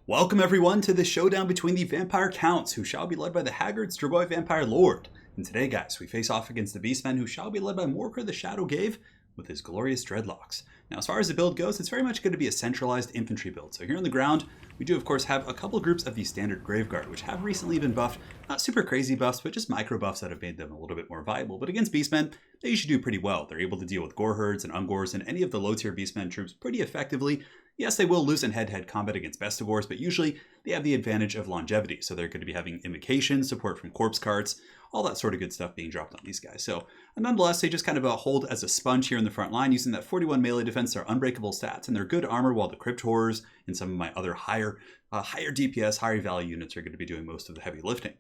Welcome everyone to the showdown between the Vampire Counts, who shall be led by the Haggard Strigoi Vampire Lord. And today, guys, we face off against the Beastmen, who shall be led by Morker the Shadow Gave with his glorious dreadlocks. Now, as far as the build goes, it's very much going to be a centralized infantry build. So here on the ground, we do, of course, have a couple groups of the standard Graveguard, which have recently been buffed. Not super crazy buffs, but just micro buffs that have made them a little bit more viable. But against Beastmen, they usually do pretty well. They're able to deal with Gore Herds and Ungors and any of the low-tier Beastmen troops pretty effectively. Yes, they will lose in head-to-head combat against Bestigors, but usually they have the advantage of longevity. So they're going to be having invocation, support from corpse carts, all that sort of good stuff being dropped on these guys. So nonetheless, they just kind of hold as a sponge here in the front line, using that 41 melee defense, their unbreakable stats, and their good armor, while the Crypt Horrors and some of my other higher DPS, higher value units are going to be doing most of the heavy lifting.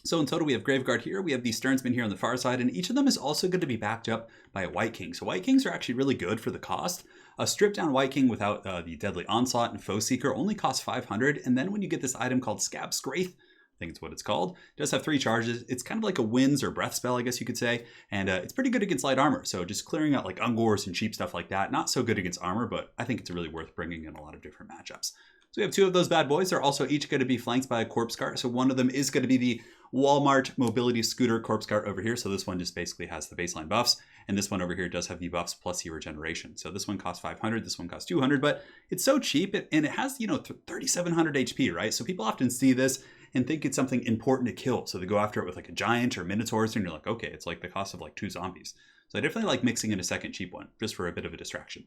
So in total, we have Graveguard here, we have the Sternsmen here on the far side, and each of them is also going to be backed up by a White King. So White Kings are actually really good for the cost. A stripped down White King without the Deadly Onslaught and Foe Seeker only costs 500, and then when you get this item called Scab Scraith, I think it's what it's called, it does have 3 charges. It's kind of like a winds or breath spell, I guess you could say, and it's pretty good against light armor. So just clearing out like Ungors and cheap stuff like that, not so good against armor, but I think it's really worth bringing in a lot of different matchups. So we have 2 of those bad boys. They're also each going to be flanked by a corpse cart. So one of them is going to be the Walmart Mobility Scooter corpse cart over here. So this one just basically has the baseline buffs. And this one over here does have the buffs plus the regeneration. So this one costs 500, this one costs 200, but it's so cheap and it has, 3,700 HP, right? So people often see this and think it's something important to kill. So they go after it with like a giant or minotaurs and you're like, okay, it's like the cost of like 2 zombies. So I definitely like mixing in a second cheap one just for a bit of a distraction.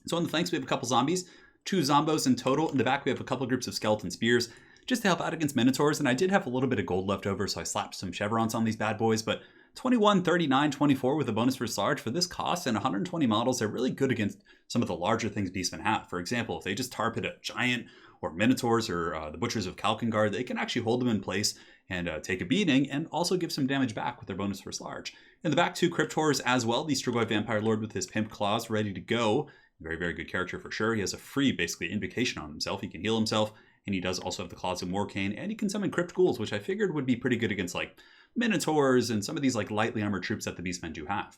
So on the flanks, we have a couple zombies. 2 zombos in total. In the back, we have a couple groups of skeleton spears just to help out against minotaurs. And I did have a little bit of gold left over, so I slapped some chevrons on these bad boys. But 21, 39, 24 with a bonus for large for this cost and 120 models, they're really good against some of the larger things Beastmen have. For example, if they just tar pit a giant or minotaurs or the butchers of Kalkengard, they can actually hold them in place and take a beating and also give some damage back with their bonus for large. In the back, 2 Crypt Horrors as well. The Strigoi Vampire Lord with his Pimp Claws ready to go. Very, very good character for sure. He has a free, basically, invocation on himself. He can heal himself, and he does also have the Claws of Morcane, and he can summon Crypt Ghouls, which I figured would be pretty good against, like, Minotaurs and some of these, like, lightly armored troops that the Beastmen do have.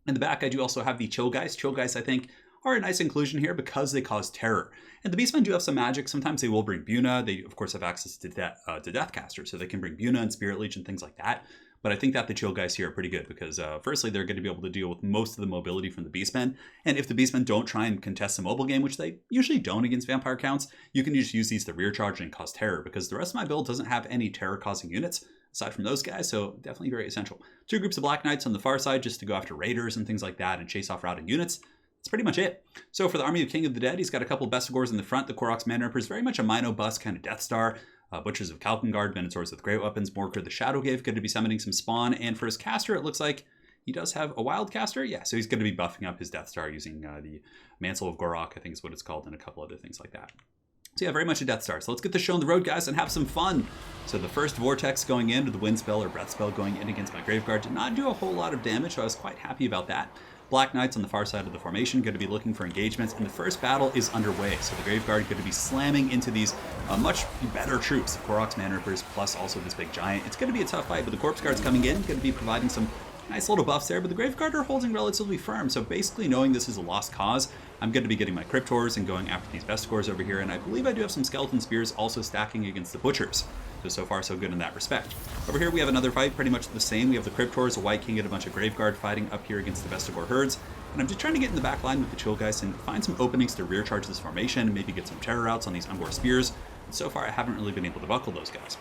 In the back, I do also have the Chill Guys. Chill Guys, I think, are a nice inclusion here because they cause terror. And the Beastmen do have some magic. Sometimes they will bring Buna. They, of course, have access to Deathcaster, so they can bring Buna and Spirit Leech and things like that. But I think that the Chill Guys here are pretty good because, firstly, they're going to be able to deal with most of the mobility from the Beastmen. And if the Beastmen don't try and contest the mobile game, which they usually don't against Vampire Counts, you can just use these to rear charge and cause terror because the rest of my build doesn't have any terror-causing units aside from those guys, so definitely very essential. 2 groups of Black Knights on the far side just to go after raiders and things like that and chase off routing units. That's pretty much it. So for the army of King of the Dead, he's got a couple Bestigors in the front. The Koroks Man Rippers, very much a Mino bust kind of Death Star. Butchers of Kalkengard, Minotaurs with great weapons, Morker the Shadow Gave, going to be summoning some spawn, and for his caster, it looks like he does have a wild caster. Yeah, so he's going to be buffing up his Death Star using the Mantle of Gorok, I think is what it's called, and a couple other things like that. So yeah, very much a Death Star. So let's get this show on the road, guys, and have some fun. So the first Vortex going in, or the Wind Spell or Breath Spell going in against my Graveguard did not do a whole lot of damage, so I was quite happy about that. Black Knights on the far side of the formation going to be looking for engagements, and the first battle is underway. So the Graveguard going to be slamming into these much better troops, Koroks Man Rippers, plus also this big giant. It's going to be a tough fight, but the Corpse Guard's coming in, going to be providing some nice little buffs there, but the Graveguard are holding relatively firm. So basically, knowing this is a lost cause, I'm going to be getting my Crypt Horrors and going after these Bestigors over here, and I believe I do have some Skeleton Spears also stacking against the Butchers. So far, so good in that respect. Over here, we have another fight, pretty much the same. We have the Crypt Horrors, a White King, and a bunch of Graveguard fighting up here against the Bestigor herds. And I'm just trying to get in the back line with the Chill Guys and find some openings to rear charge this formation and maybe get some terror outs on these Ungor Spears. And so far, I haven't really been able to buckle those guys.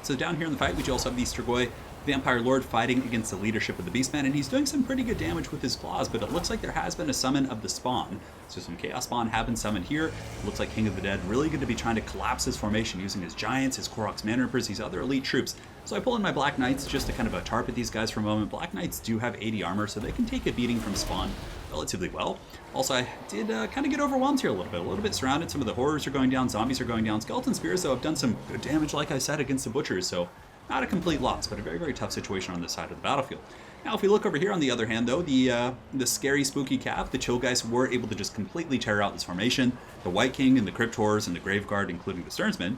So down here in the fight, we do also have the Strigoi Vampire Lord fighting against the leadership of the Beastmen, and he's doing some pretty good damage with his claws, but it looks like there has been a summon of the spawn. So some Chaos Spawn have been summoned here. It looks like King of the Dead really going to be trying to collapse his formation using his Giants, his Koroks Man Rippers, these other elite troops. So I pull in my Black Knights just to kind of target these guys for a moment. Black Knights do have 80 armor, so they can take a beating from spawn relatively well. Also, I did kind of get overwhelmed here a little bit surrounded. Some of the Horrors are going down, Zombies are going down. Skeleton Spears, though, have done some good damage, like I said, against the Butchers, so not a complete loss, but a very, very tough situation on this side of the battlefield. Now, if we look over here on the other hand, though, the scary, spooky calf, the Chill Guys were able to just completely tear out this formation. The White King and the Crypt Horrors and the Graveguard, including the Sternsmen,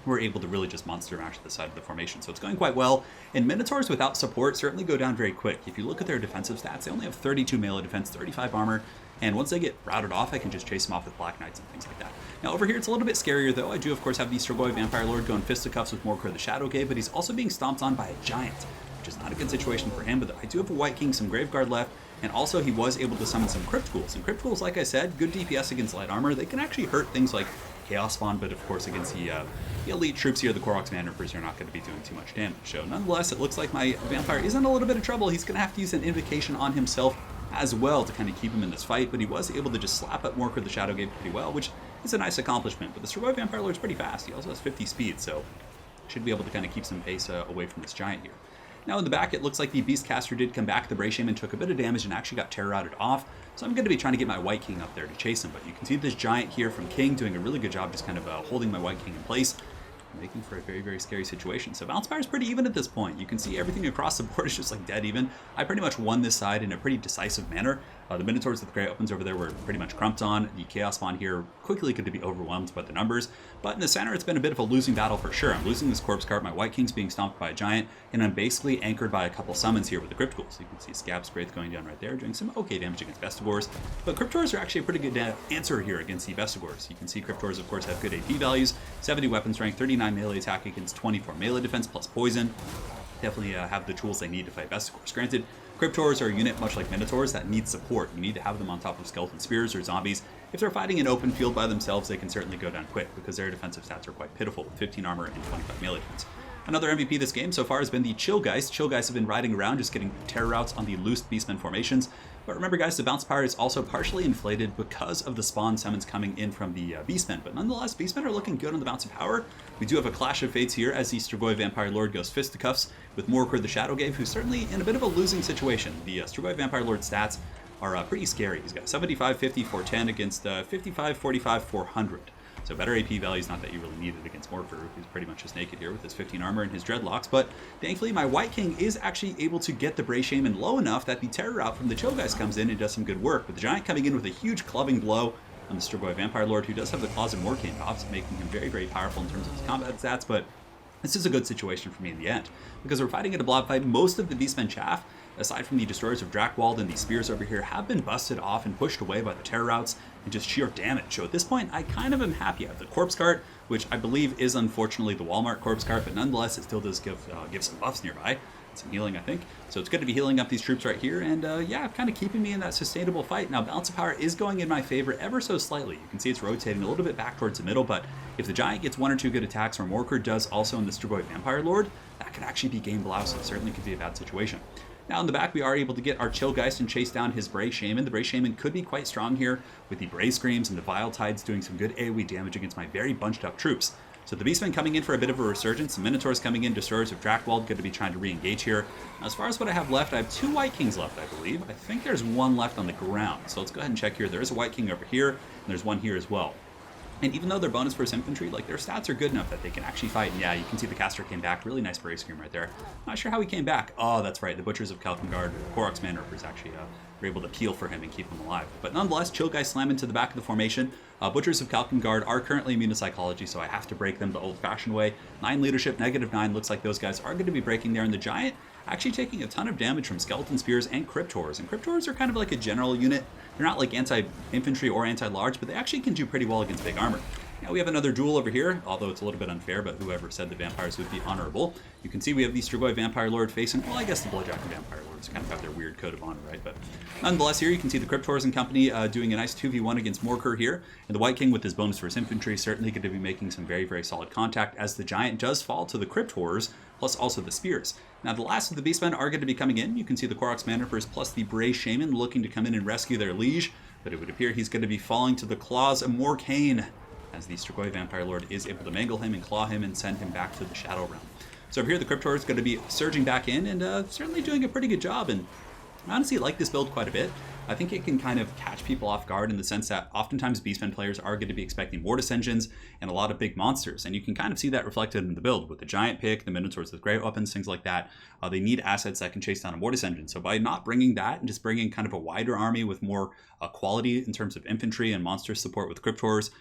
we're able to really just monster mash the side of the formation. So it's going quite well. And Minotaurs without support certainly go down very quick. If you look at their defensive stats, they only have 32 melee defense, 35 armor. And once they get routed off, I can just chase them off with Black Knights and things like that. Now over here, it's a little bit scarier though. I do of course have the Strigoi Vampire Lord going fisticuffs with Morkor the Shadowgave, but he's also being stomped on by a Giant, which is not a good situation for him. But I do have a White King, some Graveguard left, and also he was able to summon some Crypt Ghouls. And Crypt Ghouls, like I said, good DPS against light armor. They can actually hurt things like Chaos Spawn, but of course against the elite troops here, the Koroks Man Rippers are not going to be doing too much damage. So nonetheless, it looks like my Vampire is in a little bit of trouble. He's going to have to use an Invocation on himself as well to kind of keep him in this fight, but he was able to just slap up Morkor the Shadowgave pretty well, which is a nice accomplishment. But the Strigoi Vampire Lord's pretty fast. He also has 50 speed, so should be able to kind of keep some pace away from this Giant here. Now in the back, it looks like the Beastcaster did come back. The Bray Shaman took a bit of damage and actually got terror routed off. So I'm going to be trying to get my White King up there to chase him. But you can see this Giant here from King doing a really good job just kind of holding my White King in place, making for a very, very scary situation. So Balance Power is pretty even at this point. You can see everything across the board is just like dead even. I pretty much won this side in a pretty decisive manner. The Minotaurs with the Great Opens over there were pretty much crumped on. The Chaos Spawn here quickly could be overwhelmed by the numbers. But in the center, it's been a bit of a losing battle for sure. I'm losing this Corpse Cart, my White King's being stomped by a Giant, and I'm basically anchored by a couple summons here with the Crypt Ghouls. You can see Scab's Wraith going down right there, doing some okay damage against Bestigors. But Cryptors are actually a pretty good answer here against the Bestigors. You can see Cryptors, of course, have good AP values, 70 weapon strength, 39 melee attack against 24 melee defense plus poison. Definitely have the tools they need to fight Bestigors. Granted, Cryptors are a unit much like Minotaurs that need support. You need to have them on top of Skeleton Spears or Zombies. If they're fighting an open field by themselves, they can certainly go down quick because their defensive stats are quite pitiful with 15 armor and 25 melee defense. Another MVP this game so far has been the Chillgeist. Chillgeist have been riding around just getting terror routes on the loose Beastmen formations. But remember guys, the bounce power is also partially inflated because of the spawn summons coming in from the Beastmen. But nonetheless, Beastmen are looking good on the bounce of power. We do have a Clash of Fates here as the Strigoi Vampire Lord goes fisticuffs with Morkor the Shadowgave, who's certainly in a bit of a losing situation. The Strigoi Vampire Lord stats are pretty scary. He's got 75, 50, 410 against 55, 45, 400. So better AP values, not that you really need it against Morkor, who's pretty much just naked here with his 15 armor and his dreadlocks. But thankfully, my White King is actually able to get the Bray Shaman low enough that the terror route from the Chillgeist comes in and does some good work. But the Giant coming in with a huge clubbing blow on the Strigoi Vampire Lord, who does have the Claws of Morkane buffs, making him very, very powerful in terms of his combat stats. But this is a good situation for me in the end, because we're fighting at a blob fight. Most of the Beastmen chaff, aside from the Destroyers of Drakkwald and the Spears over here, have been busted off and pushed away by the terror routes and just sheer damage. So at this point, I kind of am happy. I have the Corpse Cart, which I believe is unfortunately the Walmart Corpse Cart, but nonetheless, it still does give some buffs nearby. Some healing, I think. So it's good to be healing up these troops right here, and yeah, kind of keeping me in that sustainable fight. Now, Balance of Power is going in my favor ever so slightly. You can see it's rotating a little bit back towards the middle, but if the Giant gets one or two good attacks, or Morkor does also in the Strigoi Vampire Lord, that could actually be game blouse, so it certainly could be a bad situation. Now in the back, we are able to get our Chillgeist and chase down his Bray Shaman. The Bray Shaman could be quite strong here, with the Bray Screams and the Vile Tides doing some good AoE damage against my very bunched up troops. So the Beastmen coming in for a bit of a resurgence, the Minotaurs coming in, Destroyers of Drakkwald, good to be trying to re-engage here. Now, as far as what I have left, I have 2 White Kings left, I believe. I think there's one left on the ground, so let's go ahead and check here. There is a White King over here, and there's one here as well. And even though they're bonus versus infantry, like their stats are good enough that they can actually fight. And yeah, you can see the caster came back. Really nice Bray Scream right there. Not sure how he came back. Oh, that's right. The Butchers of Kalkengard, Koroks Man Rippers actually were able to peel for him and keep him alive. But nonetheless, Chillgeist slam into the back of the formation. Butchers of Kalkengard are currently immune to psychology, so I have to break them the old-fashioned way. 9 leadership, -9. Looks like those guys are going to be breaking there. And the Giant actually taking a ton of damage from Skeleton Spears and Cryptors. And Cryptors are kind of like a general unit. They're not like anti-infantry or anti-large, but they actually can do pretty well against big armor. Now we have another duel over here, although it's a little bit unfair, but whoever said the vampires would be honorable. You can see we have the Strigoi Vampire Lord facing, well, I guess the Bloodjacket Vampire Lords kind of have their weird code of honor, right? But nonetheless, here you can see the Cryptors and company doing a nice 2v1 against Morkor here. And the White King with his bonus for his infantry certainly going to be making some very, very solid contact as the Giant does fall to the Cryptors, plus also the Spears. Now the last of the Beastmen are going to be coming in. You can see the Koroks Man Rippers plus the Bray Shaman looking to come in and rescue their liege, but it would appear he's going to be falling to the claws of Morkane, as the Strigoi Vampire Lord is able to mangle him and claw him and send him back to the Shadow Realm. So over here, the Cryptor is going to be surging back in and certainly doing a pretty good job. And I honestly like this build quite a bit. I think it can kind of catch people off guard in the sense that oftentimes Beastmen players are going to be expecting Mortis engines and a lot of big monsters. And you can kind of see that reflected in the build with the Giant pick, the Minotaurs with great weapons, things like that. They need assets that can chase down a Mortis engine. So by not bringing that and just bringing kind of a wider army with more quality in terms of infantry and monster support with Cryptors,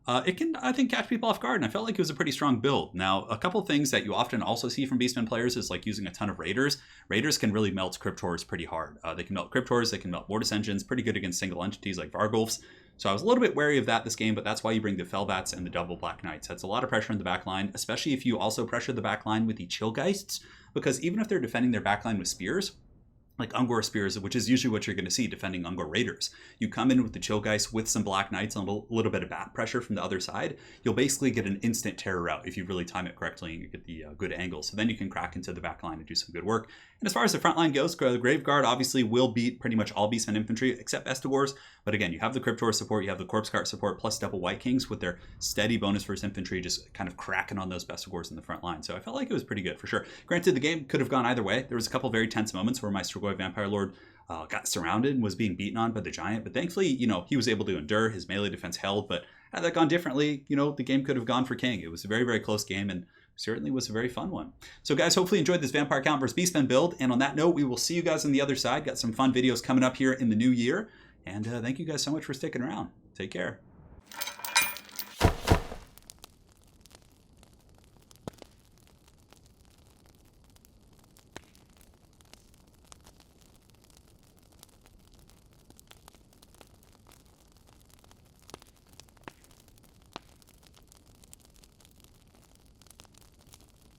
it can, I think, catch people off guard, and I felt like it was a pretty strong build. Now, a couple things that you often also see from Beastmen players is like using a ton of Raiders. Raiders can really melt Cryptors pretty hard. They can melt Cryptors, they can melt Mortis Engines, pretty good against single entities like Vargulfs. So I was a little bit wary of that this game, but that's why you bring the Fellbats and the double Black Knights. That's a lot of pressure in the back line, especially if you also pressure the back line with the Chillgeists, because even if they're defending their back line with spears, like Ungor Spears, which is usually what you're going to see defending Ungor Raiders. You come in with the Chillgeist with some Black Knights and a little bit of back pressure from the other side, you'll basically get an instant terror out if you really time it correctly and you get the good angle. So then you can crack into the back line and do some good work. And as far as the front line goes, the Graveguard obviously will beat pretty much all Beastmen infantry except Vestigors. But again, you have the Cryptor support, you have the Corpse Cart support, plus double White Kings with their steady bonus versus infantry just kind of cracking on those Vestigors in the front line. So I felt like it was pretty good for sure. Granted, the game could have gone either way. There was a couple very tense moments where my Strigoi Vampire Lord got surrounded and was being beaten on by the giant, but thankfully, he was able to endure. His melee defense held, but had that gone differently, the game could have gone for King. It was a very, very close game and certainly was a very fun one. So guys, hopefully you enjoyed this Vampire Count versus Beastmen build, and on that note, we will see you guys on the other side. Got some fun videos coming up here in the new year, and thank you guys so much for sticking around. Take care.